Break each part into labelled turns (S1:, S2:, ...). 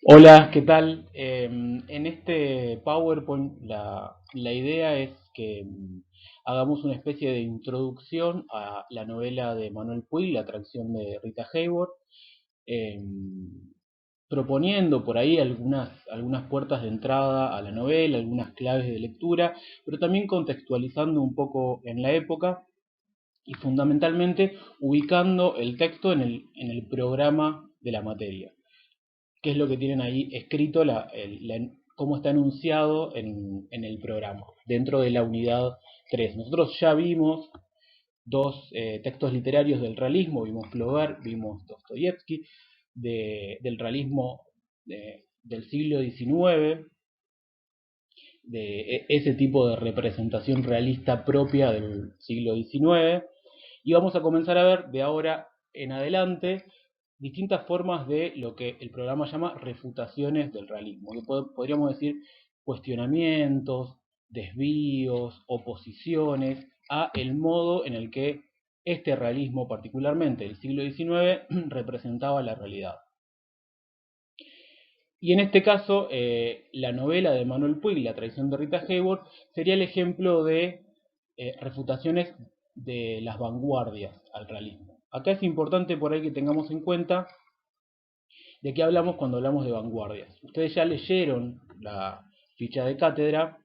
S1: Hola, ¿qué tal? En este PowerPoint la idea es que hagamos una especie de introducción a la novela de Manuel Puig, La atracción de Rita Hayworth, proponiendo por ahí algunas puertas de entrada a la novela, algunas claves de lectura, pero también contextualizando un poco en la época y fundamentalmente ubicando el texto en el programa de la materia, qué es lo que tienen ahí escrito, cómo está enunciado en el programa, dentro de la unidad 3. Nosotros ya vimos dos textos literarios del realismo, vimos Flaubert, vimos Dostoyevsky, del realismo del siglo XIX, de ese tipo de representación realista propia del siglo XIX, y vamos a comenzar a ver de ahora en adelante distintas formas de lo que el programa llama refutaciones del realismo, que podríamos decir cuestionamientos, desvíos, oposiciones a el modo en el que este realismo, particularmente del siglo XIX, representaba la realidad. Y en este caso, la novela de Manuel Puig, La traición de Rita Hayworth, sería el ejemplo de refutaciones de las vanguardias al realismo. Acá es importante por ahí que tengamos en cuenta de qué hablamos cuando hablamos de vanguardias. Ustedes ya leyeron la ficha de cátedra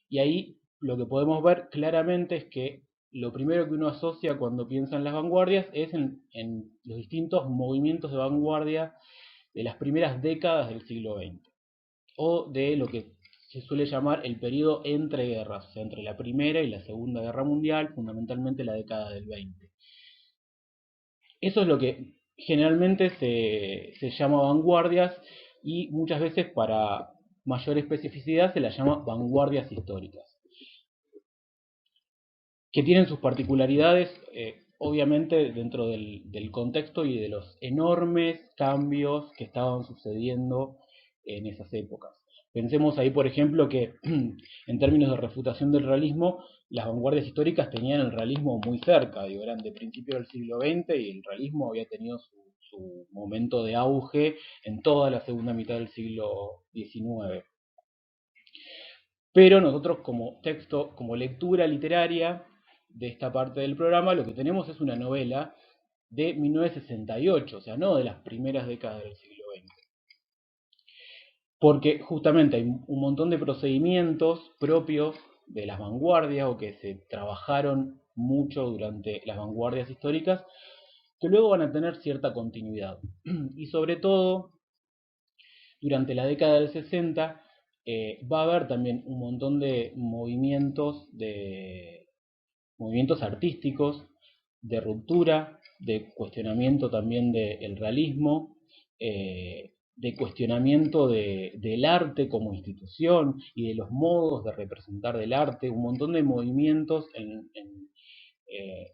S1: y ahí lo que podemos ver claramente es que lo primero que uno asocia cuando piensa en las vanguardias es en los distintos movimientos de vanguardia de las primeras décadas del siglo XX, o de lo que se suele llamar el periodo entre guerras, o sea, entre la Primera y la Segunda Guerra Mundial, fundamentalmente la década del 20. Eso es lo que generalmente se llama vanguardias, y muchas veces para mayor especificidad se las llama vanguardias históricas, que tienen sus particularidades, obviamente dentro del contexto y de los enormes cambios que estaban sucediendo en esas épocas. Pensemos ahí, por ejemplo, que en términos de refutación del realismo, las vanguardias históricas tenían el realismo muy cerca, digo, eran de principios del siglo XX y el realismo había tenido su momento de auge en toda la segunda mitad del siglo XIX. Pero nosotros como texto, como lectura literaria de esta parte del programa, lo que tenemos es una novela de 1968, o sea, no de las primeras décadas del siglo XX. Porque justamente hay un montón de procedimientos propios de las vanguardias o que se trabajaron mucho durante las vanguardias históricas que luego van a tener cierta continuidad. Y sobre todo, durante la década del 60 va a haber también un montón de movimientos artísticos, de ruptura, de cuestionamiento también del realismo, de cuestionamiento del arte como institución y de los modos de representar del arte, un montón de movimientos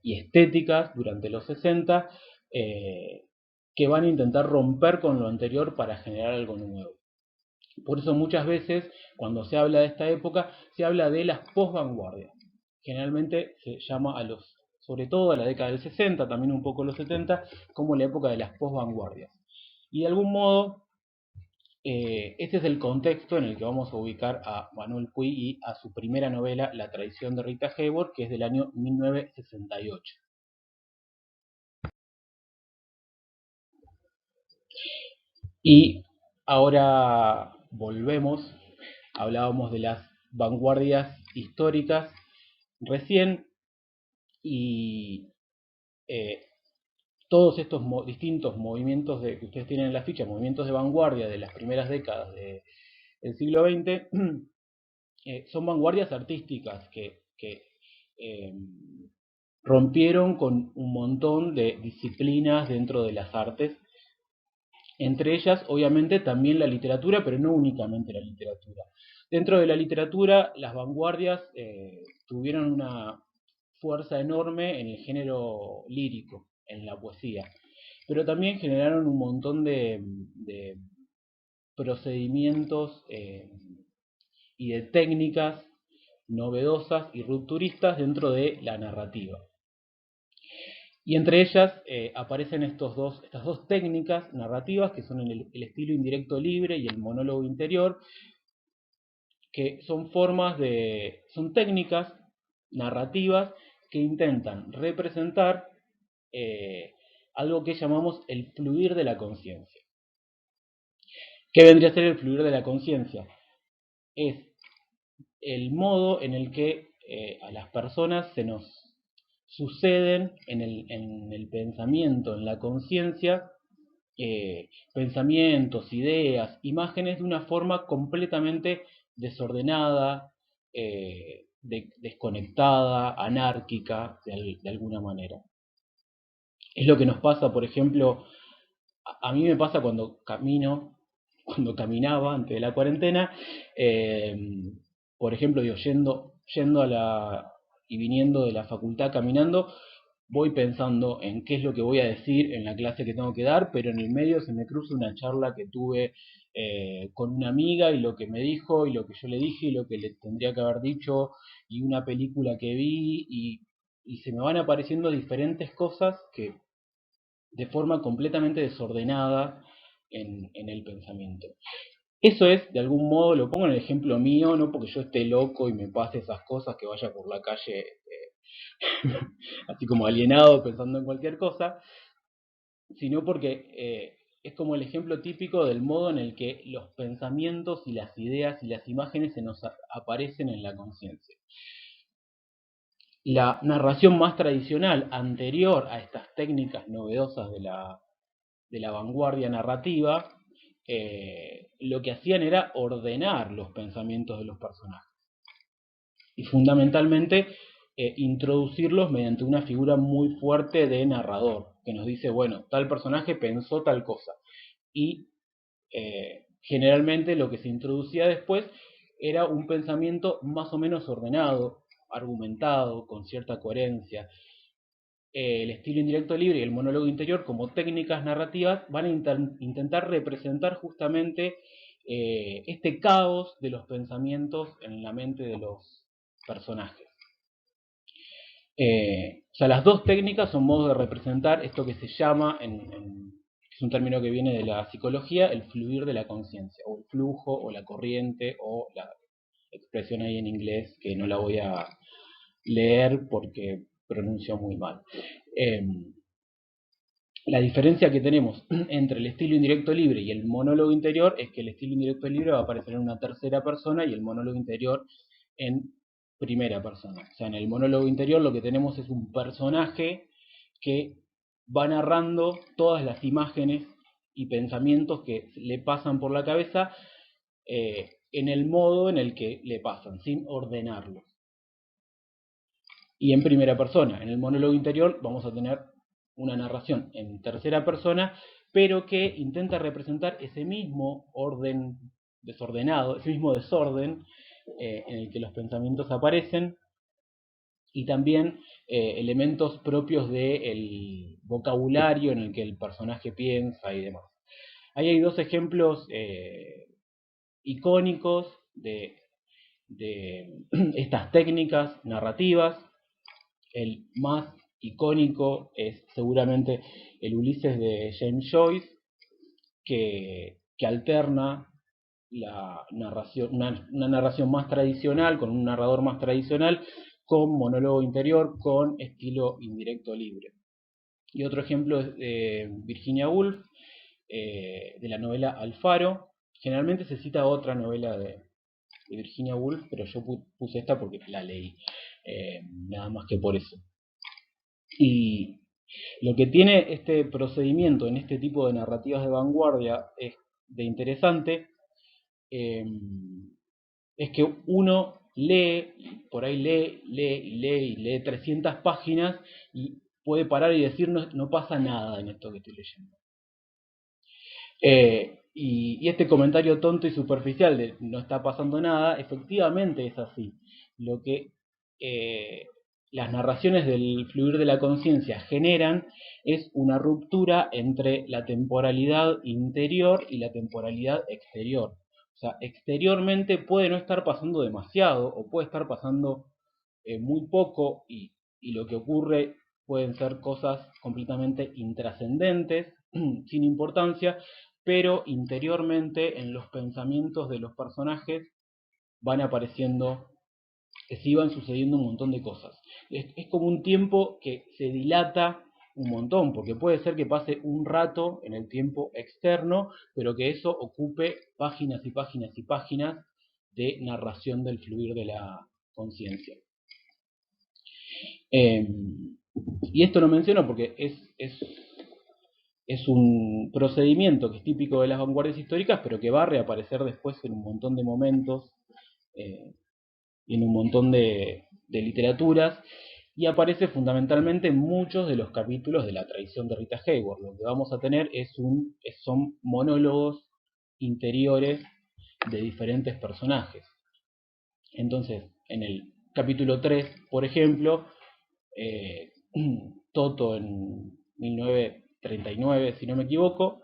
S1: y estéticas durante los 60 que van a intentar romper con lo anterior para generar algo nuevo. Por eso muchas veces cuando se habla de esta época se habla de las posvanguardias. Generalmente se llama sobre todo a la década del 60, también un poco los 70, como la época de las posvanguardias. Y de algún modo este es el contexto en el que vamos a ubicar a Manuel Puig y a su primera novela, La traición de Rita Hayworth, que es del año 1968. Y ahora volvemos, hablábamos de las vanguardias históricas recién, y eh, todos estos distintos movimientos que ustedes tienen en la ficha, movimientos de vanguardia de las primeras décadas del siglo XX, son vanguardias artísticas que eh, rompieron con un montón de disciplinas dentro de las artes, entre ellas obviamente también la literatura, pero no únicamente la literatura. Dentro de la literatura, las vanguardias tuvieron una fuerza enorme en el género lírico, en la poesía, pero también generaron un montón de procedimientos y de técnicas novedosas y rupturistas dentro de la narrativa. Y entre ellas aparecen estas dos técnicas narrativas, que son el estilo indirecto libre y el monólogo interior, que son técnicas narrativas que intentan representar algo que llamamos el fluir de la conciencia. ¿Qué vendría a ser el fluir de la conciencia? Es el modo en el que a las personas se nos suceden en el pensamiento, en la conciencia, pensamientos, ideas, imágenes de una forma completamente desordenada, desconectada, anárquica, de alguna manera. Es lo que nos pasa, por ejemplo, a mí me pasa cuando caminaba antes de la cuarentena, eh, por ejemplo, yendo y viniendo de la facultad caminando, voy pensando en qué es lo que voy a decir en la clase que tengo que dar, pero en el medio se me cruza una charla que tuve con una amiga y lo que me dijo y lo que yo le dije y lo que le tendría que haber dicho y una película que vi y se me van apareciendo diferentes cosas que de forma completamente desordenada en el pensamiento. Eso es, de algún modo, lo pongo en el ejemplo mío, no porque yo esté loco y me pase esas cosas, que vaya por la calle así como alienado pensando en cualquier cosa, sino porque es como el ejemplo típico del modo en el que los pensamientos y las ideas y las imágenes se nos aparecen en la conciencia. La narración más tradicional, anterior a estas técnicas novedosas de la vanguardia narrativa, lo que hacían era ordenar los pensamientos de los personajes. Y fundamentalmente introducirlos mediante una figura muy fuerte de narrador, que nos dice, bueno, tal personaje pensó tal cosa. Y generalmente lo que se introducía después era un pensamiento más o menos ordenado, argumentado, con cierta coherencia. El estilo indirecto libre y el monólogo interior como técnicas narrativas van a intentar representar justamente este caos de los pensamientos en la mente de los personajes. O sea, las dos técnicas son modos de representar esto que se llama, es un término que viene de la psicología, el fluir de la conciencia, o el flujo, o la corriente, o la expresión ahí en inglés que no la voy a leer porque pronuncio muy mal. La diferencia que tenemos entre el estilo indirecto libre y el monólogo interior es que el estilo indirecto libre va a aparecer en una tercera persona y el monólogo interior en primera persona. O sea, en el monólogo interior lo que tenemos es un personaje que va narrando todas las imágenes y pensamientos que le pasan por la cabeza en el modo en el que le pasan, sin ordenarlos. Y en primera persona, en el monólogo interior, vamos a tener una narración en tercera persona, pero que intenta representar ese mismo orden desordenado, ese mismo desorden en el que los pensamientos aparecen, y también elementos propios del vocabulario en el que el personaje piensa y demás. Ahí hay dos ejemplos icónicos de estas técnicas narrativas. El más icónico es seguramente el Ulises de James Joyce, que alterna una narración más tradicional, con un narrador más tradicional, con monólogo interior, con estilo indirecto libre. Y otro ejemplo es de Virginia Woolf, de la novela Alfaro. Generalmente se cita otra novela de Virginia Woolf, pero yo puse esta porque la leí, nada más que por eso. Y lo que tiene este procedimiento en este tipo de narrativas de vanguardia es de interesante, es que uno lee, por ahí lee 300 páginas y puede parar y decir no pasa nada en esto que estoy leyendo. Y este comentario tonto y superficial de no está pasando nada, efectivamente es así. Lo que las narraciones del fluir de la conciencia generan es una ruptura entre la temporalidad interior y la temporalidad exterior. O sea, exteriormente puede no estar pasando demasiado o puede estar pasando muy poco y lo que ocurre pueden ser cosas completamente intrascendentes, sin importancia, pero interiormente en los pensamientos de los personajes van apareciendo, que se iban sucediendo un montón de cosas. Es como un tiempo que se dilata un montón, porque puede ser que pase un rato en el tiempo externo, pero que eso ocupe páginas y páginas y páginas de narración del fluir de la conciencia. Y esto lo menciono porque es un procedimiento que es típico de las vanguardias históricas, pero que va a reaparecer después en un montón de momentos y en un montón de literaturas, y aparece fundamentalmente en muchos de los capítulos de la tradición de Rita Hayworth. Lo que vamos a tener son monólogos interiores de diferentes personajes. Entonces, en el capítulo 3, por ejemplo, Toto en 1939, si no me equivoco,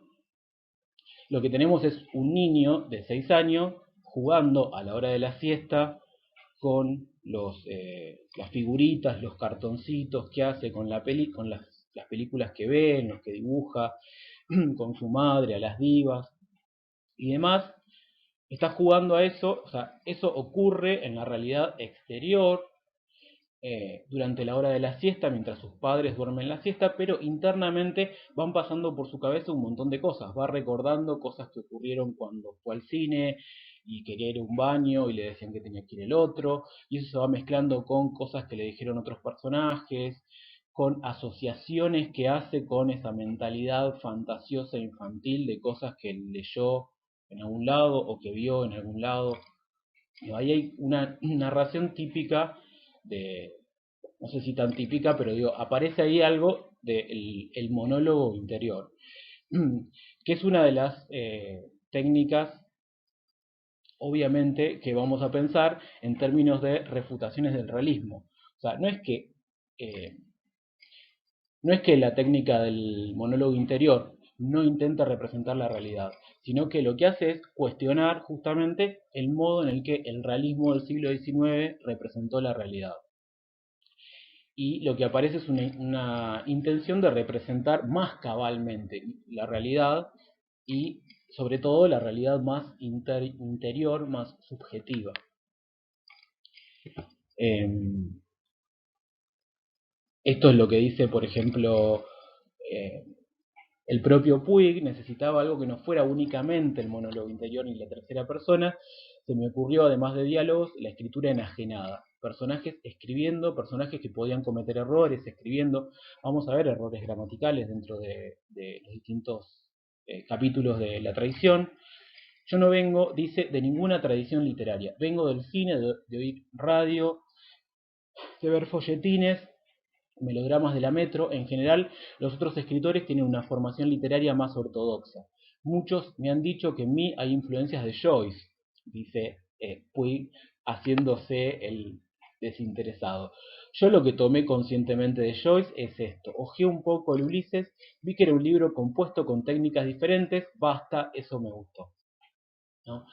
S1: lo que tenemos es un niño de 6 años jugando a la hora de la siesta con las figuritas, los cartoncitos que hace con con las películas que ve, en los que dibuja, con su madre, a las divas y demás. Está jugando a eso, o sea, eso ocurre en la realidad exterior, durante la hora de la siesta, mientras sus padres duermen la siesta, pero internamente van pasando por su cabeza un montón de cosas. Va recordando cosas que ocurrieron cuando fue al cine y quería ir a un baño y le decían que tenía que ir el otro, y eso se va mezclando con cosas que le dijeron otros personajes, con asociaciones que hace con esa mentalidad fantasiosa e infantil de cosas que leyó en algún lado o que vio en algún lado. Ahí hay una narración típica de, no sé si tan típica, pero digo, aparece ahí algo del el monólogo interior, que es una de las técnicas, obviamente, que vamos a pensar en términos de refutaciones del realismo. O sea, eh, no es que la técnica del monólogo interior no intenta representar la realidad, sino que lo que hace es cuestionar justamente el modo en el que el realismo del siglo XIX representó la realidad. Y lo que aparece es una intención de representar más cabalmente la realidad y sobre todo la realidad más interior, más subjetiva. Esto es lo que dice, por ejemplo, eh, el propio Puig. Necesitaba algo que no fuera únicamente el monólogo interior ni la tercera persona. Se me ocurrió, además de diálogos, la escritura enajenada. Personajes escribiendo, personajes que podían cometer errores escribiendo. Vamos a ver errores gramaticales dentro de los distintos capítulos de la tradición. Yo no vengo, dice, de ninguna tradición literaria. Vengo del cine, de oír radio, de ver folletines, melodramas de la Metro. En general, los otros escritores tienen una formación literaria más ortodoxa. Muchos me han dicho que en mí hay influencias de Joyce, dice Puig, haciéndose el desinteresado. Yo lo que tomé conscientemente de Joyce es esto. Hojeé un poco el Ulises, vi que era un libro compuesto con técnicas diferentes, basta, eso me gustó, ¿no?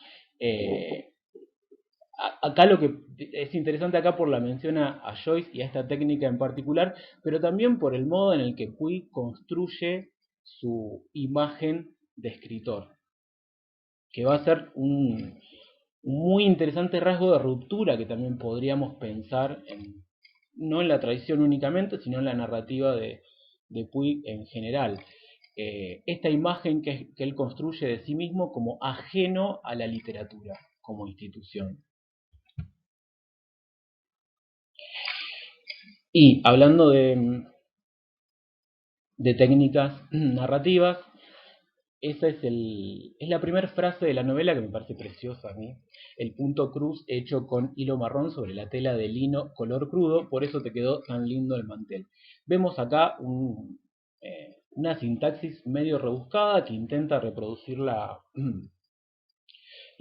S1: Acá lo que es interesante acá por la mención a Joyce y a esta técnica en particular, pero también por el modo en el que Puig construye su imagen de escritor, que va a ser un muy interesante rasgo de ruptura que también podríamos pensar no en la tradición únicamente, sino en la narrativa de Puig en general. Esta imagen que él construye de sí mismo como ajeno a la literatura como institución. Y hablando de técnicas narrativas, esa es la primera frase de la novela que me parece preciosa a mí. El punto cruz hecho con hilo marrón sobre la tela de lino color crudo, por eso te quedó tan lindo el mantel. Vemos acá una sintaxis medio rebuscada que intenta reproducir la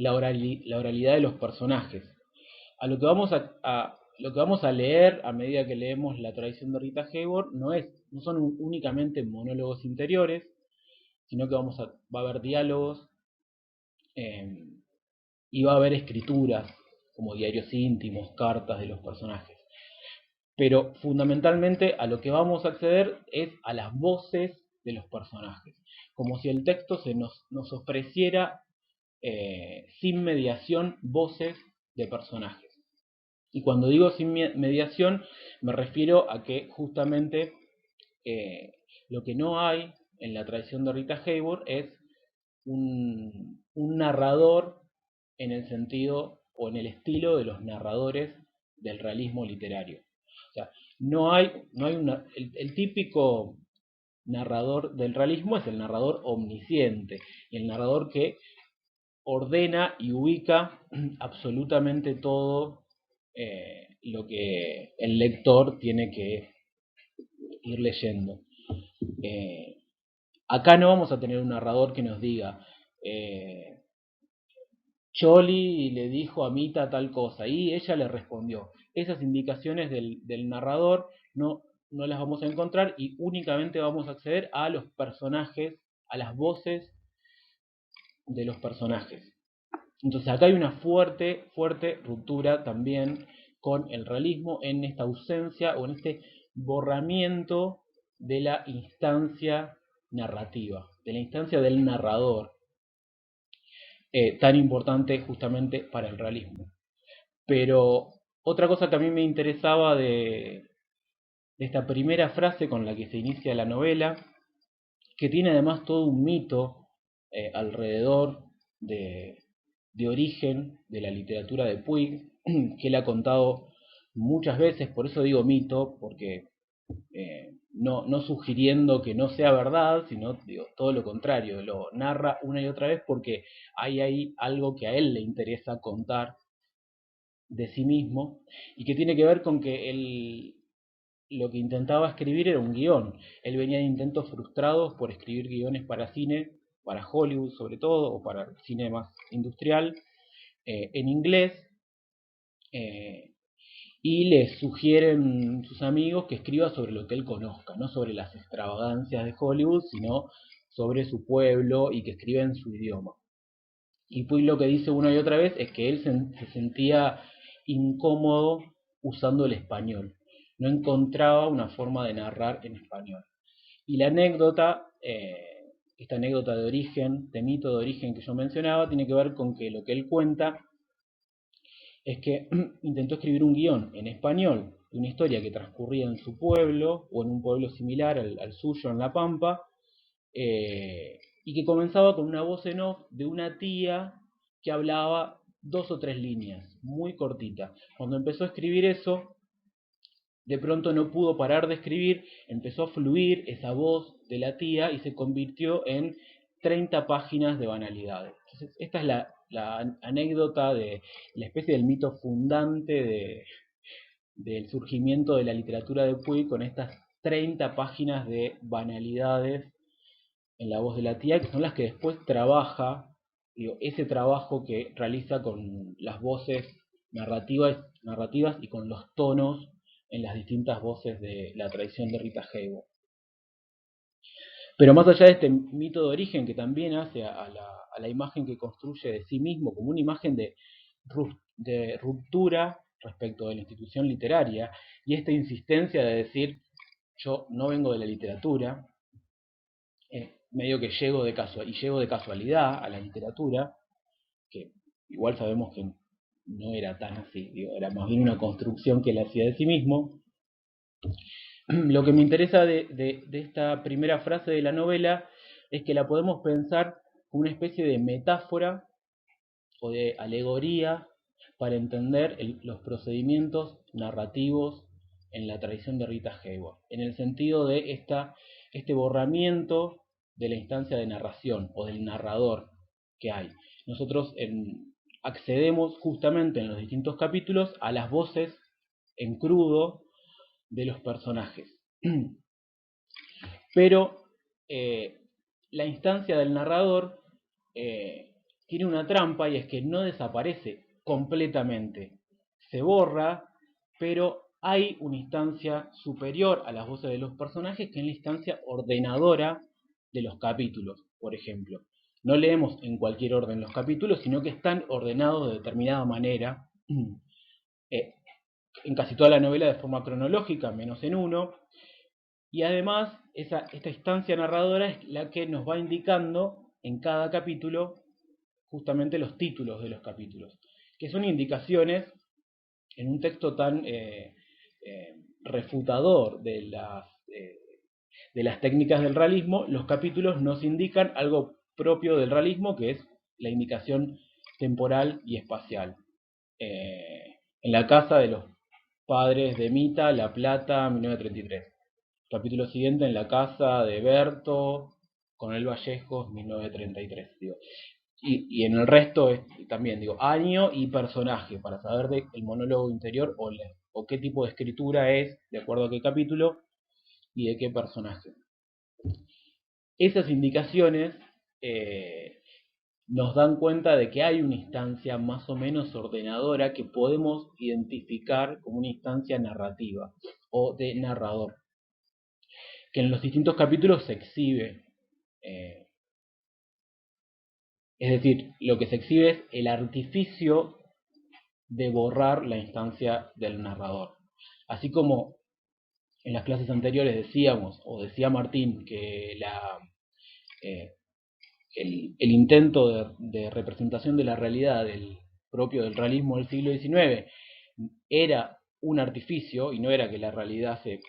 S1: oralidad de los personajes. A lo que lo que vamos a leer a medida que leemos la tradición de Rita Hayworth no son únicamente monólogos interiores, sino que va a haber diálogos eh, y va a haber escrituras como diarios íntimos, cartas de los personajes. pero fundamentalmente a lo que vamos a acceder es a las voces de los personajes, como si el texto nos ofreciera sin mediación voces de personajes. Y cuando digo sin mediación me refiero a que justamente lo que no hay en la tradición de Rita Hayworth es un narrador en el sentido o en el estilo de los narradores del realismo literario. O sea, no hay el típico narrador del realismo es el narrador omnisciente, y el narrador que ordena y ubica absolutamente todo lo que el lector tiene que ir leyendo. Acá no vamos a tener un narrador que nos diga Choli le dijo a Mita tal cosa y ella le respondió. Esas indicaciones del narrador no las vamos a encontrar y únicamente vamos a acceder a los personajes, a las voces de los personajes. Entonces acá hay una fuerte ruptura también con el realismo en esta ausencia o en este borramiento de la instancia narrativa, de la instancia del narrador, tan importante justamente para el realismo. Pero otra cosa que a mí me interesaba de esta primera frase con la que se inicia la novela, que tiene además todo un mito alrededor de origen de la literatura de Puig, que él ha contado muchas veces, por eso digo mito, porque no sugiriendo que no sea verdad, sino digo, todo lo contrario, lo narra una y otra vez porque hay ahí algo que a él le interesa contar de sí mismo y que tiene que ver con que él lo que intentaba escribir era un guión. Él venía de intentos frustrados por escribir guiones para cine, para Hollywood sobre todo, o para el cine más industrial, en inglés, eh, y le sugieren sus amigos que escriba sobre lo que él conozca, no sobre las extravagancias de Hollywood, sino sobre su pueblo y que escriba en su idioma. Y Puig lo que dice una y otra vez es que él se sentía incómodo usando el español. No encontraba una forma de narrar en español. Y la anécdota, esta anécdota de origen, de mito de origen que yo mencionaba, tiene que ver con que lo que él cuenta es que intentó escribir un guión en español de una historia que transcurría en su pueblo o en un pueblo similar al suyo en La Pampa, y que comenzaba con una voz en off de una tía que hablaba 2 o 3 líneas, muy cortita. Cuando empezó a escribir eso, de pronto no pudo parar de escribir, empezó a fluir esa voz de la tía y se convirtió en 30 páginas de banalidades. Entonces, esta es la anécdota de la especie del mito fundante del surgimiento de la literatura de Puig con estas 30 páginas de banalidades en la voz de la tía, que son las que después trabaja, digo, ese trabajo que realiza con las voces narrativas y con los tonos en las distintas voces de la tradición de Rita Hayworth. Pero más allá de este mito de origen que también hace a la imagen que construye de sí mismo como una imagen de ruptura respecto de la institución literaria y esta insistencia de decir yo no vengo de la literatura, medio que llego de casualidad a la literatura, que igual sabemos que no era tan así, digo, era más bien una construcción que él hacía de sí mismo. Lo que me interesa de esta primera frase de la novela es que la podemos pensar como una especie de metáfora o de alegoría para entender los procedimientos narrativos en la tradición de Rita Hayworth, en el sentido de este borramiento de la instancia de narración o del narrador que hay. Nosotros accedemos justamente en los distintos capítulos a las voces en crudo de los personajes. Pero la instancia del narrador tiene una trampa y es que no desaparece completamente. Se borra, pero hay una instancia superior a las voces de los personajes que es la instancia ordenadora de los capítulos, por ejemplo. No leemos en cualquier orden los capítulos, sino que están ordenados de determinada manera. en casi toda la novela de forma cronológica, menos en uno, y además esta instancia narradora es la que nos va indicando en cada capítulo justamente los títulos de los capítulos, que son indicaciones en un texto tan refutador de las técnicas del realismo. Los capítulos nos indican algo propio del realismo, que es la indicación temporal y espacial. En la casa de los padres de Mita, La Plata, 1933. Capítulo siguiente, en la casa de Berto, Coronel Vallejos, 1933. Digo. Y en el resto también, digo, año y personaje, para saber el monólogo interior o qué tipo de escritura es, de acuerdo a qué capítulo y de qué personaje. Esas indicaciones nos dan cuenta de que hay una instancia más o menos ordenadora que podemos identificar como una instancia narrativa o de narrador, que en los distintos capítulos se exhibe. Es decir, lo que se exhibe es el artificio de borrar la instancia del narrador. Así como en las clases anteriores decíamos, o decía Martín, que el intento de representación de la realidad propio del realismo del siglo XIX era un artificio y no era que la realidad se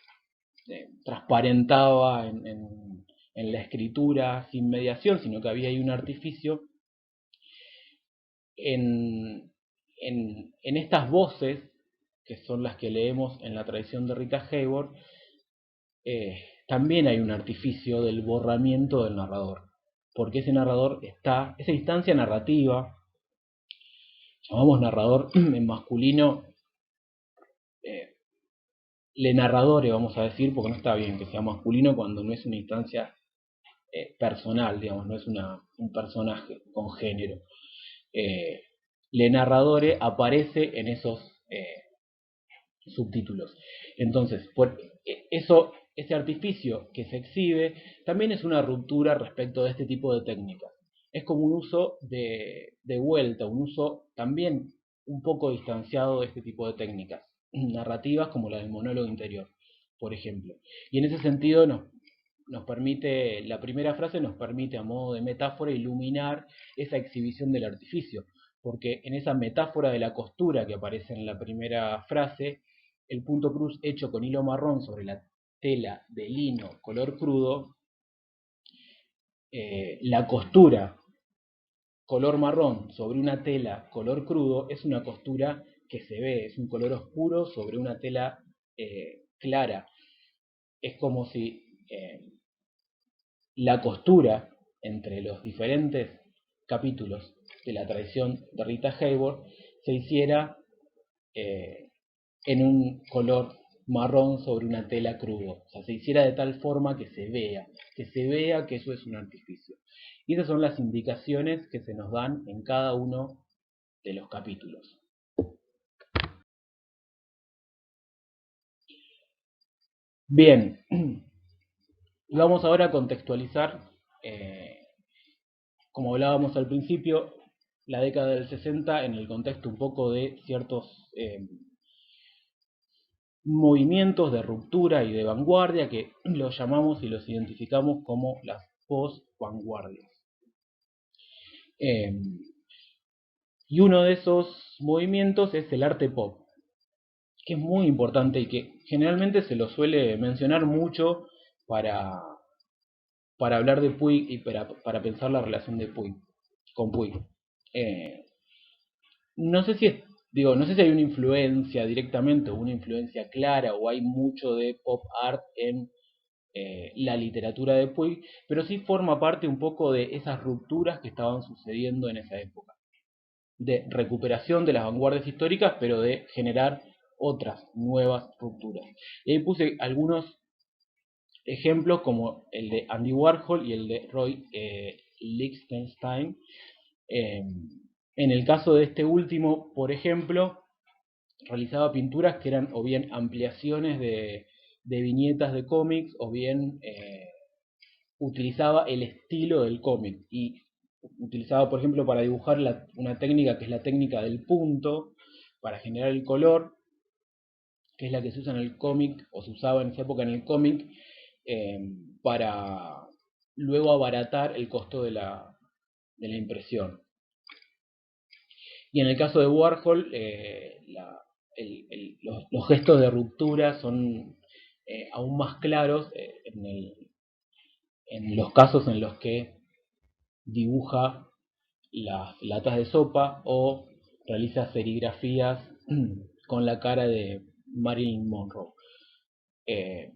S1: transparentaba en la escritura sin mediación, sino que había ahí un artificio. En estas voces, que son las que leemos en la tradición de Rita Hayworth, también hay un artificio del borramiento del narrador, porque ese narrador esa instancia narrativa, llamamos narrador en masculino, le narradore, vamos a decir, porque no está bien que sea masculino cuando no es una instancia personal, digamos, no es un personaje con género. Le narradore aparece en esos subtítulos. Entonces, ese artificio que se exhibe también es una ruptura respecto de este tipo de técnicas. Es como un uso de vuelta, un uso también un poco distanciado de este tipo de técnicas narrativas como la del monólogo interior, por ejemplo. Y en ese sentido nos permite, la primera frase nos permite a modo de metáfora iluminar esa exhibición del artificio, porque en esa metáfora de la costura que aparece en la primera frase, el punto cruz hecho con hilo marrón sobre la tela de lino color crudo, la costura color marrón sobre una tela color crudo es una costura que se ve, es un color oscuro sobre una tela clara. Es como si la costura entre los diferentes capítulos de la tradición de Rita Hayworth se hiciera en un color marrón sobre una tela crudo. O sea, se hiciera de tal forma que se vea que eso es un artificio. Y esas son las indicaciones que se nos dan en cada uno de los capítulos. Bien, vamos ahora a contextualizar, como hablábamos al principio, la década del 60 en el contexto un poco de ciertos movimientos de ruptura y de vanguardia que los llamamos y los identificamos como las post-vanguardias. Y uno de esos movimientos es el arte pop, que es muy importante y que generalmente se lo suele mencionar mucho para, para hablar de Puig y para pensar la relación de Puig con Puig. No sé si no sé si hay una influencia directamente o una influencia clara o hay mucho de pop art en la literatura de Puig, pero sí forma parte un poco de esas rupturas que estaban sucediendo en esa época, de recuperación de las vanguardias históricas, pero de generar otras nuevas rupturas. Y ahí puse algunos ejemplos como el de Andy Warhol y el de Roy Lichtenstein. En el caso de este último, por ejemplo, realizaba pinturas que eran o bien ampliaciones de viñetas de cómics o bien utilizaba el estilo del cómic y utilizaba, por ejemplo, para dibujar una técnica que es la técnica del punto, para generar el color, que es la que se usa en el cómic, o se usaba en esa época en el cómic, eh, para luego abaratar el costo de la impresión. Y en el caso de Warhol, los gestos de ruptura son aún más claros en los casos en los que dibuja las latas de sopa o realiza serigrafías con la cara de Marilyn Monroe. Eh,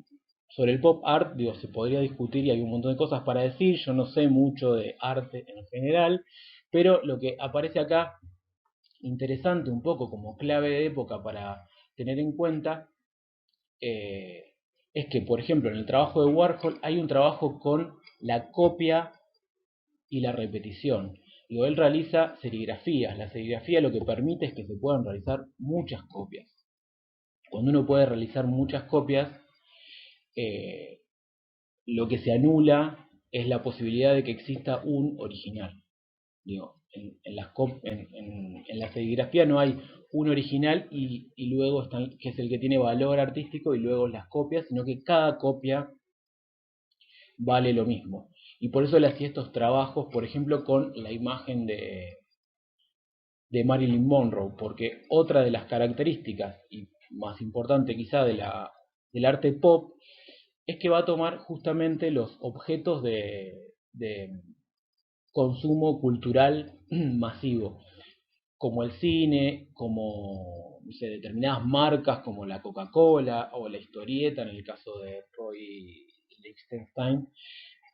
S1: Sobre el pop art, digo, se podría discutir y hay un montón de cosas para decir. Yo no sé mucho de arte en general, pero lo que aparece acá, interesante un poco como clave de época para tener en cuenta, es que, por ejemplo, en el trabajo de Warhol hay un trabajo con la copia y la repetición. Digo, él realiza serigrafías. La serigrafía lo que permite es que se puedan realizar muchas copias. Cuando uno puede realizar muchas copias, eh, lo que se anula es la posibilidad de que exista un original. Digo, en la serigrafía no hay un original y luego están, que es el que tiene valor artístico, y luego las copias, sino que cada copia vale lo mismo. Y por eso él hacía estos trabajos, por ejemplo, con la imagen de Marilyn Monroe, porque otra de las características, y más importante quizá del arte pop, es que va a tomar justamente los objetos de consumo cultural masivo, como el cine, como no sé, determinadas marcas como la Coca-Cola o la historieta en el caso de Roy Lichtenstein.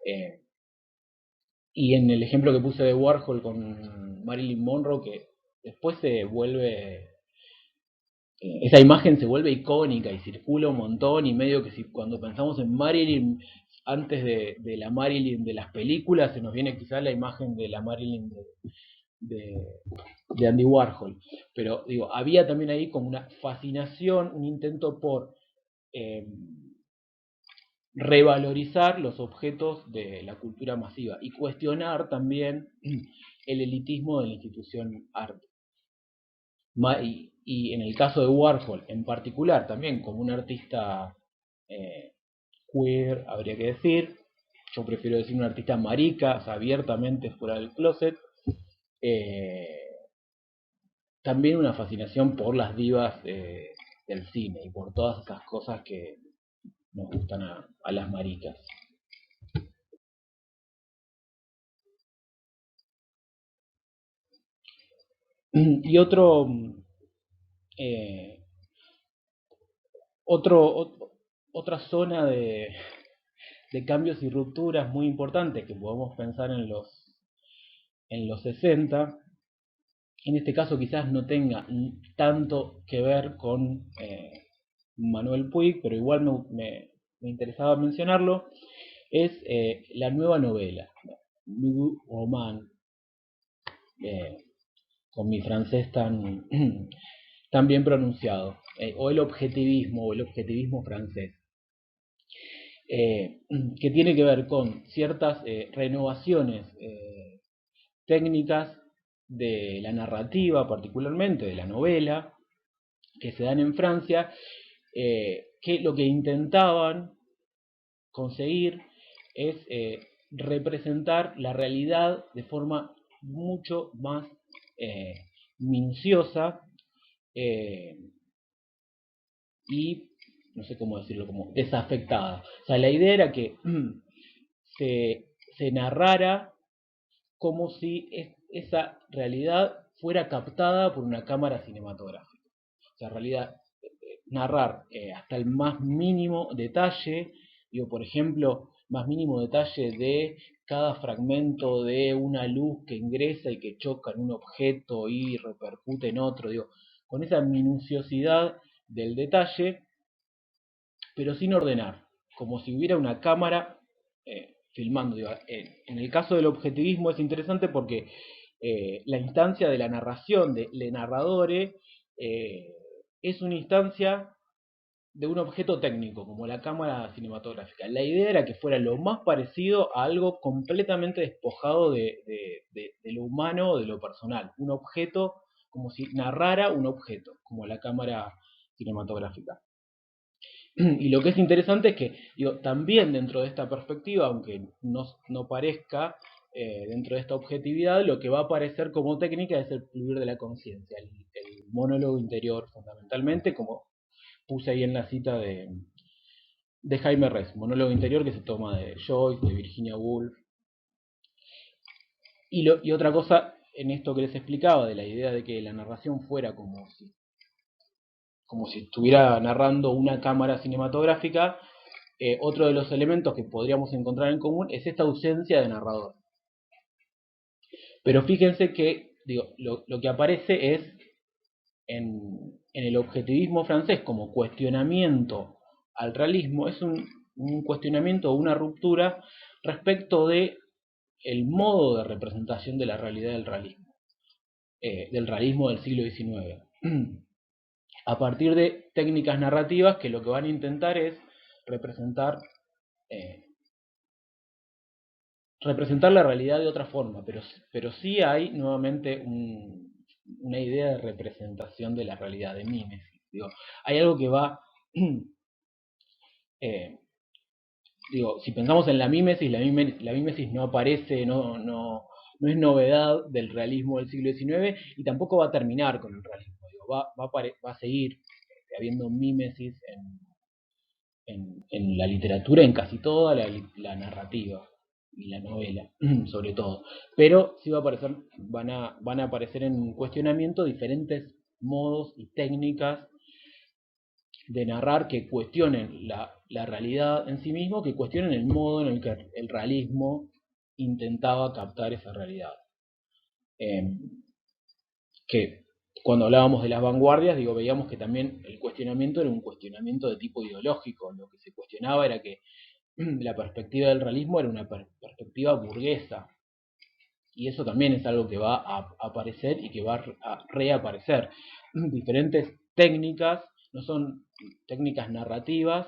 S1: eh, y en el ejemplo que puse de Warhol con Marilyn Monroe, que después se vuelve, esa imagen se vuelve icónica y circula un montón, y medio que si cuando pensamos en Marilyn, antes de la Marilyn de las películas, se nos viene quizás la imagen de la Marilyn de, de Andy Warhol. Pero digo, había también ahí como una fascinación, un intento por eh, revalorizar los objetos de la cultura masiva y cuestionar también el elitismo de la institución arte. Y en el caso de Warhol en particular, también como un artista eh, queer, habría que decir, yo prefiero decir un artista marica, o sea, abiertamente fuera del closet, eh, también una fascinación por las divas del cine y por todas esas cosas que nos gustan a las maricas. Y eh, otra zona de cambios y rupturas muy importantes que podemos pensar en los 60, en este caso quizás no tenga tanto que ver con Manuel Puig, pero igual me interesaba mencionarlo, es la nueva novela, New Roman, eh, con mi francés tan bien pronunciado, o el objetivismo francés, eh, que tiene que ver con ciertas renovaciones técnicas de la narrativa, particularmente de la novela, que se dan en Francia, que lo que intentaban conseguir es representar la realidad de forma mucho más eh, minuciosa eh, y, no sé cómo decirlo, como desafectada. O sea, la idea era que se narrara como si esa realidad fuera captada por una cámara cinematográfica. O sea, en realidad, narrar hasta el más mínimo detalle, digo, por ejemplo, más mínimo detalle de cada fragmento de una luz que ingresa y que choca en un objeto y repercute en otro, digo, con esa minuciosidad del detalle, pero sin ordenar, como si hubiera una cámara filmando. Digo, en el caso del objetivismo es interesante porque la instancia de la narración, de le narradore, es una instancia de un objeto técnico, como la cámara cinematográfica. La idea era que fuera lo más parecido a algo completamente despojado de lo humano o de lo personal. Un objeto, como si narrara un objeto, como la cámara cinematográfica. Y lo que es interesante es que, digo, también dentro de esta perspectiva, aunque no parezca, dentro de esta objetividad, lo que va a aparecer como técnica es el fluir de la conciencia, el monólogo interior fundamentalmente, como puse ahí en la cita de Jaime Rez, monólogo interior que se toma de Joyce, de Virginia Woolf. Y otra cosa en esto que les explicaba, de la idea de que la narración fuera como si estuviera narrando una cámara cinematográfica, otro de los elementos que podríamos encontrar en común es esta ausencia de narrador. Pero fíjense que digo, lo que aparece es en el objetivismo francés como cuestionamiento al realismo, es un cuestionamiento o una ruptura respecto de el modo de representación de la realidad del realismo del siglo XIX. A partir de técnicas narrativas que lo que van a intentar es representar eh, representar la realidad de otra forma, pero sí hay nuevamente una idea de representación de la realidad, de mímesis. Digo, hay algo que va, eh, digo, si pensamos en la mímesis no aparece, no es novedad del realismo del siglo XIX y tampoco va a terminar con el realismo. Digo, va a seguir habiendo mímesis en la literatura, en casi toda la narrativa y la novela, sobre todo. Pero sí van a aparecer en cuestionamiento diferentes modos y técnicas de narrar que cuestionen la realidad en sí mismo, que cuestionen el modo en el que el realismo intentaba captar esa realidad. Eh, que cuando hablábamos de las vanguardias, digo, veíamos que también el cuestionamiento era un cuestionamiento de tipo ideológico. Lo que se cuestionaba era que la perspectiva del realismo era una perspectiva burguesa. Y eso también es algo que va a aparecer y que va a reaparecer. Diferentes técnicas, no son técnicas narrativas,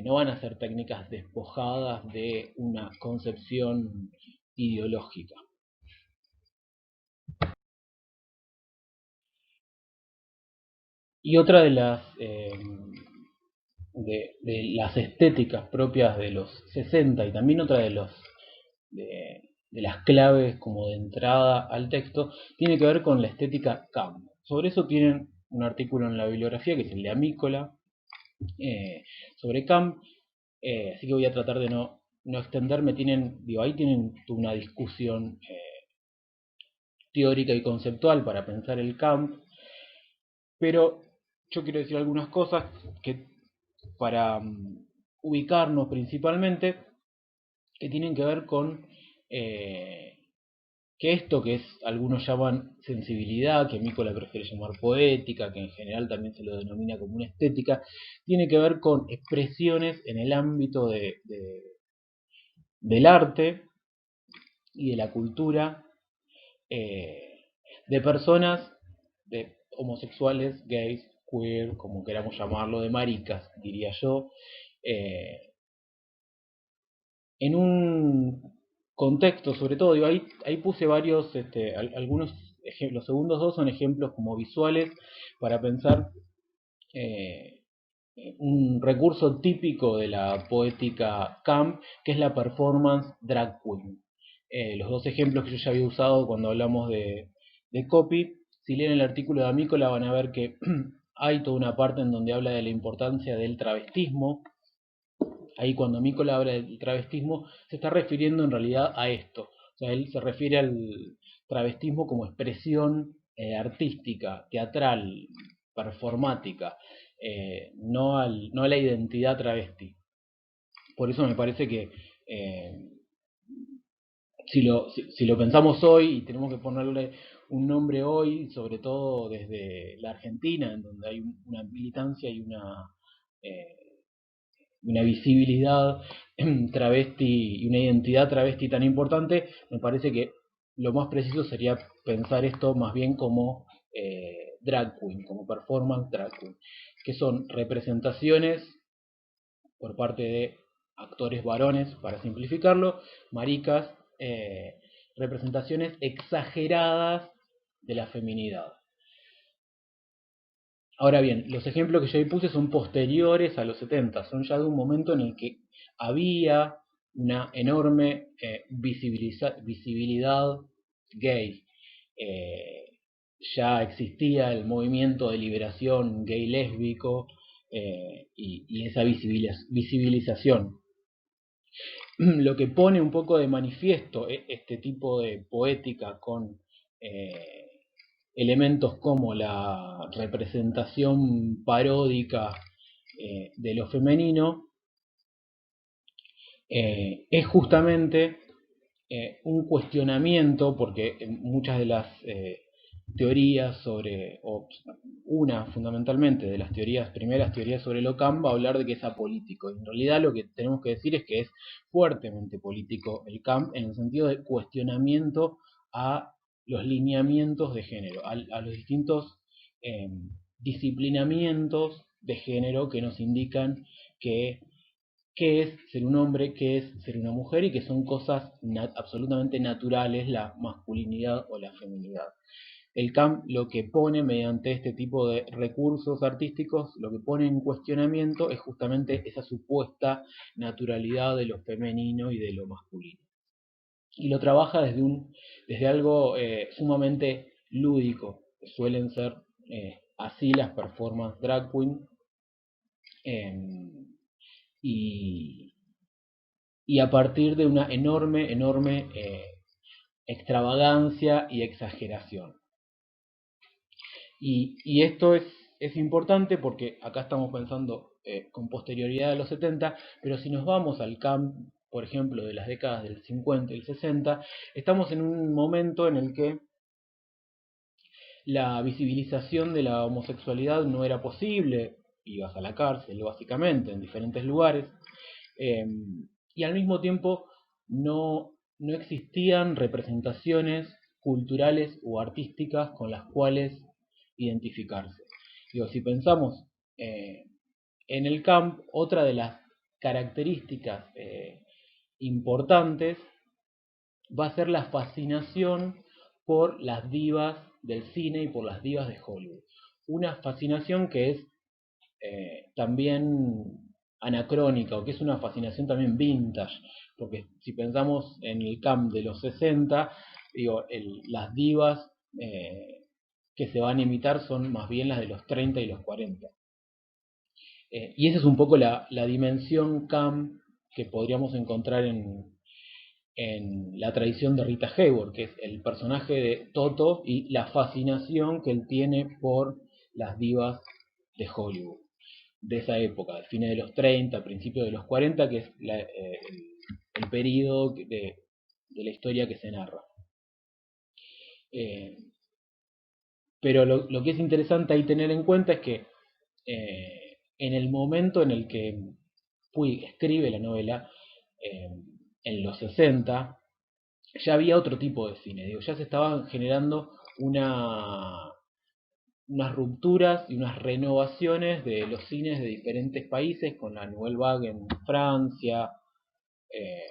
S1: no van a ser técnicas despojadas de una concepción ideológica. Y otra de las estéticas propias de los 60 y también otra de las claves como de entrada al texto, tiene que ver con la estética camp. Sobre eso tienen un artículo en la bibliografía que es el de Amícola, sobre camp, así que voy a tratar de no extenderme. Ahí tienen una discusión teórica y conceptual para pensar el camp, pero yo quiero decir algunas cosas que para ubicarnos principalmente, que tienen que ver con que esto que algunos llaman sensibilidad, que Mícola prefiere llamar poética, que en general también se lo denomina como una estética, tiene que ver con expresiones en el ámbito del arte y de la cultura de personas, de homosexuales, gays, queer, como queramos llamarlo, de maricas, diría yo, eh, en un contexto, sobre todo, digo, ahí puse varios, algunos ejemplos, los segundos dos son ejemplos como visuales para pensar eh, un recurso típico de la poética camp, que es la performance drag queen. Los dos ejemplos que yo ya había usado cuando hablamos de copy, si leen el artículo de Amícola van a ver que hay toda una parte en donde habla de la importancia del travestismo. Ahí cuando Mícola habla del travestismo, se está refiriendo en realidad a esto. O sea, él se refiere al travestismo como expresión artística, teatral, performática, no a la identidad travesti. Por eso me parece que si lo pensamos hoy y tenemos que ponerle un nombre hoy, sobre todo desde la Argentina, en donde hay una militancia y eh, una visibilidad travesti y una identidad travesti tan importante, me parece que lo más preciso sería pensar esto más bien como drag queen, como performance drag queen, que son representaciones por parte de actores varones, para simplificarlo, maricas, representaciones exageradas de la feminidad. Ahora bien, los ejemplos que yo ahí puse son posteriores a los 70, son ya de un momento en el que había una enorme visibilidad gay. Eh, ya existía el movimiento de liberación gay lésbico y esa visibilización. Lo que pone un poco de manifiesto este tipo de poética con elementos como la representación paródica de lo femenino es justamente un cuestionamiento, porque muchas de las teorías sobre, o una fundamentalmente de las teorías, primeras teorías sobre Ockham va a hablar de que es apolítico. En realidad lo que tenemos que decir es que es fuertemente político el camp en el sentido de cuestionamiento a los lineamientos de género, a los distintos eh, disciplinamientos de género que nos indican que qué es ser un hombre, qué es ser una mujer y que son cosas absolutamente naturales, la masculinidad o la feminidad. El camp lo que pone mediante este tipo de recursos artísticos, lo que pone en cuestionamiento es justamente esa supuesta naturalidad de lo femenino y de lo masculino. Y lo trabaja desde algo sumamente lúdico. Suelen ser así las performances drag queen. Y, y a partir de una enorme extravagancia y exageración. Y esto es importante porque acá estamos pensando con posterioridad a los 70, pero si nos vamos al camp, por ejemplo, de las décadas del 50 y el 60, estamos en un momento en el que la visibilización de la homosexualidad no era posible, ibas a la cárcel básicamente en diferentes lugares, eh, y al mismo tiempo no existían representaciones culturales o artísticas con las cuales identificarse. Digo, si pensamos eh, en el camp, otra de las características importantes va a ser la fascinación por las divas del cine y por las divas de Hollywood. Una fascinación que es también anacrónica o que es una fascinación también vintage, porque si pensamos en el camp de los 60, digo, las divas que se van a imitar son más bien las de los 30 y los 40. Y esa es un poco la dimensión camp que podríamos encontrar en la tradición de Rita Hayworth, que es el personaje de Toto y la fascinación que él tiene por las divas de Hollywood, de esa época, de fines de los 30, principios de los 40, que es el periodo de la historia que se narra. Eh, pero lo que es interesante ahí tener en cuenta es que en el momento en el que Puig escribe la novela, en los 60, ya había otro tipo de cine, digo, ya se estaban generando unas rupturas y unas renovaciones de los cines de diferentes países, con la Nouvelle Vague en Francia, eh,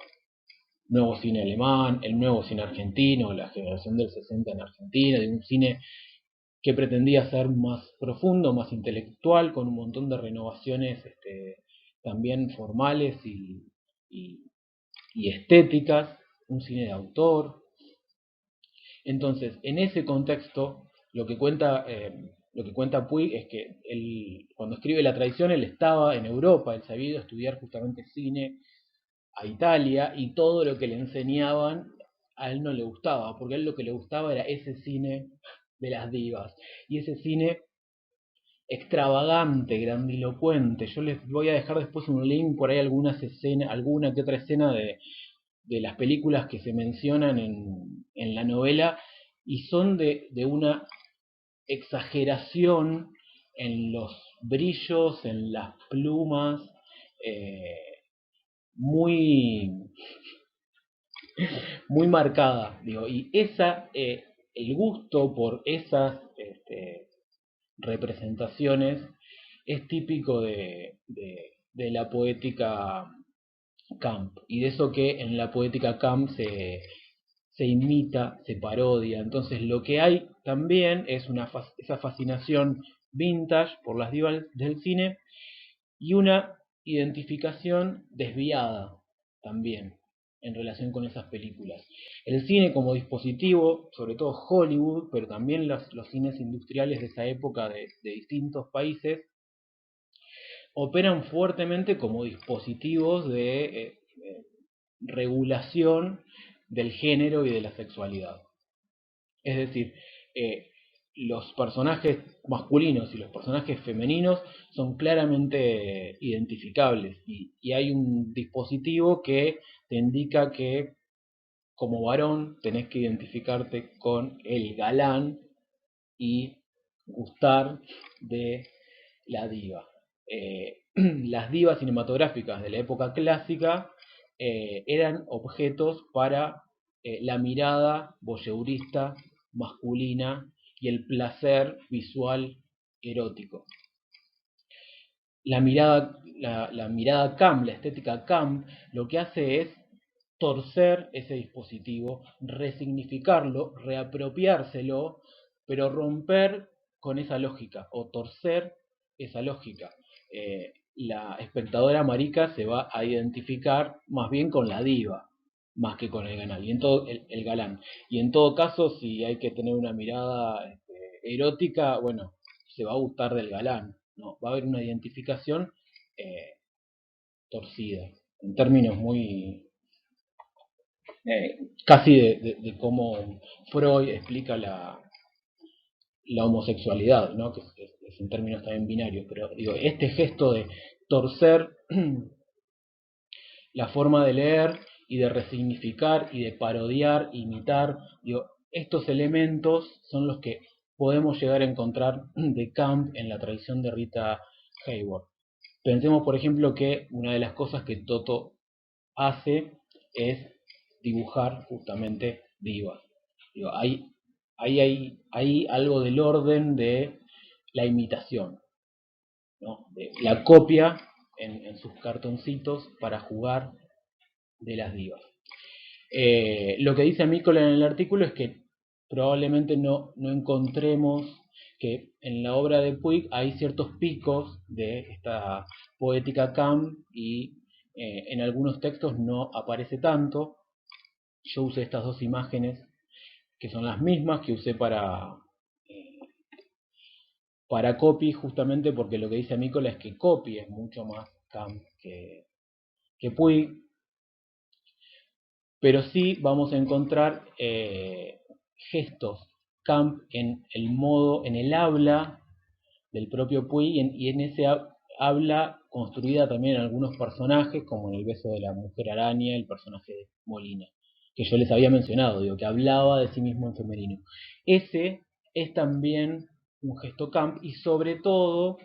S1: nuevo cine alemán, el nuevo cine argentino, la generación del 60 en Argentina, de un cine que pretendía ser más profundo, más intelectual, con un montón de renovaciones también formales y, y estéticas, un cine de autor. Entonces, en ese contexto, lo que cuenta Puig es que cuando escribe La Tradición, él estaba en Europa, él se había ido a estudiar justamente cine a Italia, y todo lo que le enseñaban a él no le gustaba, porque a él lo que le gustaba era ese cine de las divas, y ese cine extravagante, grandilocuente. Yo les voy a dejar después un link por ahí, alguna que otra escena de las películas que se mencionan en la novela, y son de una exageración en los brillos, en las plumas, eh, muy, muy marcada, digo, y el gusto por esas representaciones es típico de la poética camp, y de eso que en la poética camp se imita, se parodia. Entonces lo que hay también es esa fascinación vintage por las divas del cine y una identificación desviada también en relación con esas películas. El cine como dispositivo, sobre todo Hollywood, pero también los cines industriales de esa época de distintos países, operan fuertemente como dispositivos de regulación del género y de la sexualidad. Es decir, eh, los personajes masculinos y los personajes femeninos son claramente identificables y hay un dispositivo que te indica que como varón tenés que identificarte con el galán y gustar de la diva. Las divas cinematográficas de la época clásica eran objetos para la mirada voyeurista masculina y el placer visual erótico. La mirada cam, la estética cam, lo que hace es torcer ese dispositivo, resignificarlo, reapropiárselo, pero romper con esa lógica o torcer esa lógica. La espectadora marica se va a identificar más bien con la diva, más que con el galán. El galán. Y en todo caso, si hay que tener una mirada erótica, bueno, se va a gustar del galán. ¿No? Va a haber una identificación eh, torcida, en términos muy, casi de cómo Freud explica la homosexualidad, ¿no? Que es en términos también binarios, pero digo, este gesto de torcer la forma de leer y de resignificar y de parodiar, imitar, digo, estos elementos son los que podemos llegar a encontrar de Camp en la tradición de Rita Hayworth. Pensemos, por ejemplo, que una de las cosas que Toto hace es dibujar justamente divas. Digo, hay algo del orden de la imitación, ¿no? De la copia en sus cartoncitos para jugar de las divas. Lo que dice Mícola en el artículo es que probablemente no encontremos que en la obra de Puig hay ciertos picos de esta poética camp y en algunos textos no aparece tanto. Yo usé estas dos imágenes que son las mismas que usé eh, para Copy, justamente porque lo que dice Mícola es que Copy es mucho más camp que Puig, pero sí vamos a encontrar gestos camp en el modo, en el habla del propio Puig y en ese habla construida también en algunos personajes, como en el beso de la mujer araña, el personaje de Molina, que yo les había mencionado, digo, que hablaba de sí mismo en femenino. Ese es también un gesto camp y sobre todo,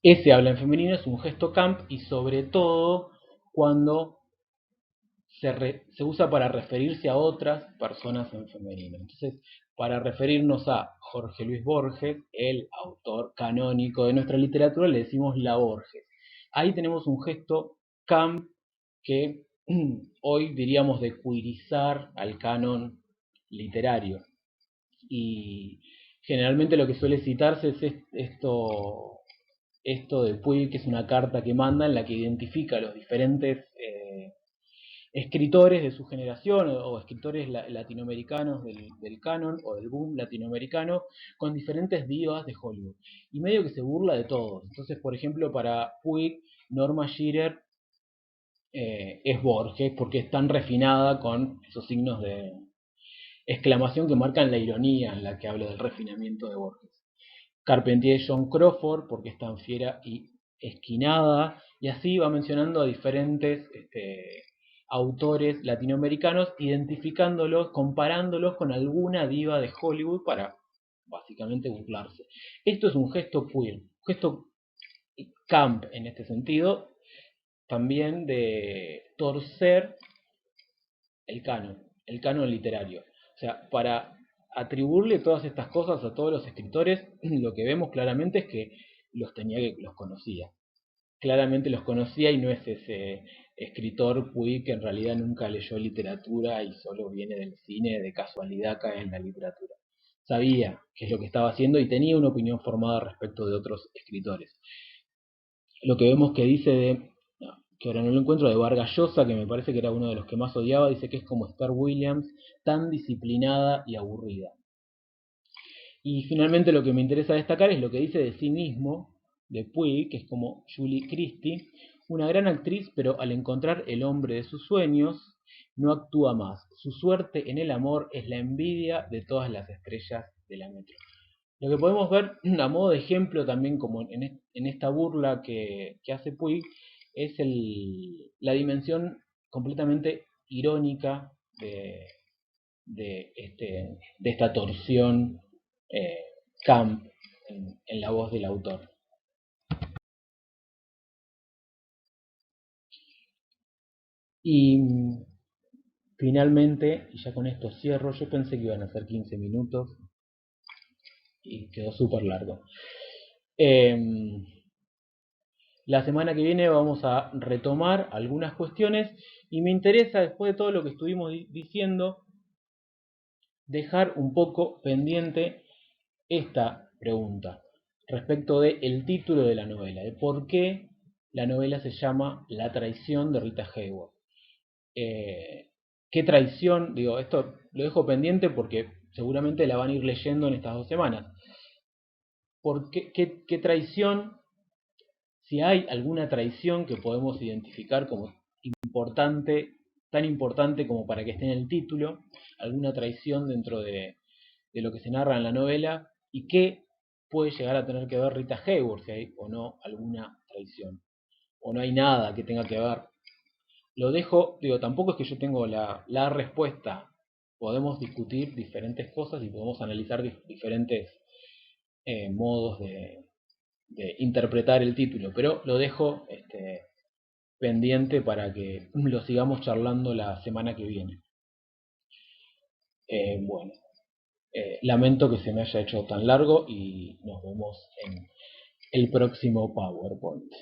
S1: ese habla en femenino es un gesto camp y sobre todo cuando se usa para referirse a otras personas en femenino. Entonces, para referirnos a Jorge Luis Borges, el autor canónico de nuestra literatura, le decimos la Borges. Ahí tenemos un gesto camp que hoy diríamos de queerizar al canon literario. Y generalmente lo que suele citarse es esto de Puig, que es una carta que manda en la que identifica a los diferentes escritores de su generación o escritores latinoamericanos del canon o del boom latinoamericano con diferentes divas de Hollywood. Y medio que se burla de todos. Entonces, por ejemplo, para Puig, Norma Shearer es Borges porque es tan refinada con esos signos de exclamación que marcan la ironía en la que habla del refinamiento de Borges. Carpentier John Crawford porque es tan fiera y esquinada, y así va mencionando a diferentes autores latinoamericanos, identificándolos, comparándolos con alguna diva de Hollywood para básicamente burlarse. Esto es un gesto queer, un gesto camp en este sentido, también de torcer el canon literario. O sea, para atribuirle todas estas cosas a todos los escritores, lo que vemos claramente es que los conocía. Claramente los conocía y no es ese escritor Puig que en realidad nunca leyó literatura y solo viene del cine, de casualidad cae en la literatura. sabía qué es lo que estaba haciendo y tenía una opinión formada respecto de otros escritores. Lo que vemos que dice que ahora no lo encuentro, de Vargas Llosa, que me parece que era uno de los que más odiaba, dice que es como Esther Williams, tan disciplinada y aburrida. Y finalmente lo que me interesa destacar es lo que dice de sí mismo, de Puig, que es como Julie Christie, una gran actriz, pero al encontrar el hombre de sus sueños, no actúa más. Su suerte en el amor es la envidia de todas las estrellas de la metro. Lo que podemos ver a modo de ejemplo también como en esta burla que hace Puig es la dimensión completamente irónica de esta torsión eh, camp en la voz del autor. Y finalmente, y ya con esto cierro, yo pensé que iban a ser 15 minutos y quedó súper largo. La semana que viene vamos a retomar algunas cuestiones y me interesa, después de todo lo que estuvimos diciendo, dejar un poco pendiente esta pregunta respecto del título de la novela, de por qué la novela se llama La traición de Rita Hayworth. ¿Qué traición? Digo, esto lo dejo pendiente porque seguramente la van a ir leyendo en estas 2 semanas. ¿Por qué traición? Si hay alguna traición que podemos identificar como importante, tan importante como para que esté en el título, alguna traición dentro de lo que se narra en la novela, y qué puede llegar a tener que ver Rita Hayworth, si hay o no alguna traición, o no hay nada que tenga que ver. Lo dejo, digo, tampoco es que yo tengo la respuesta. Podemos discutir diferentes cosas y podemos analizar diferentes modos de interpretar el título, pero lo dejo pendiente para que lo sigamos charlando la semana que viene. Bueno, lamento que se me haya hecho tan largo y nos vemos en el próximo PowerPoint.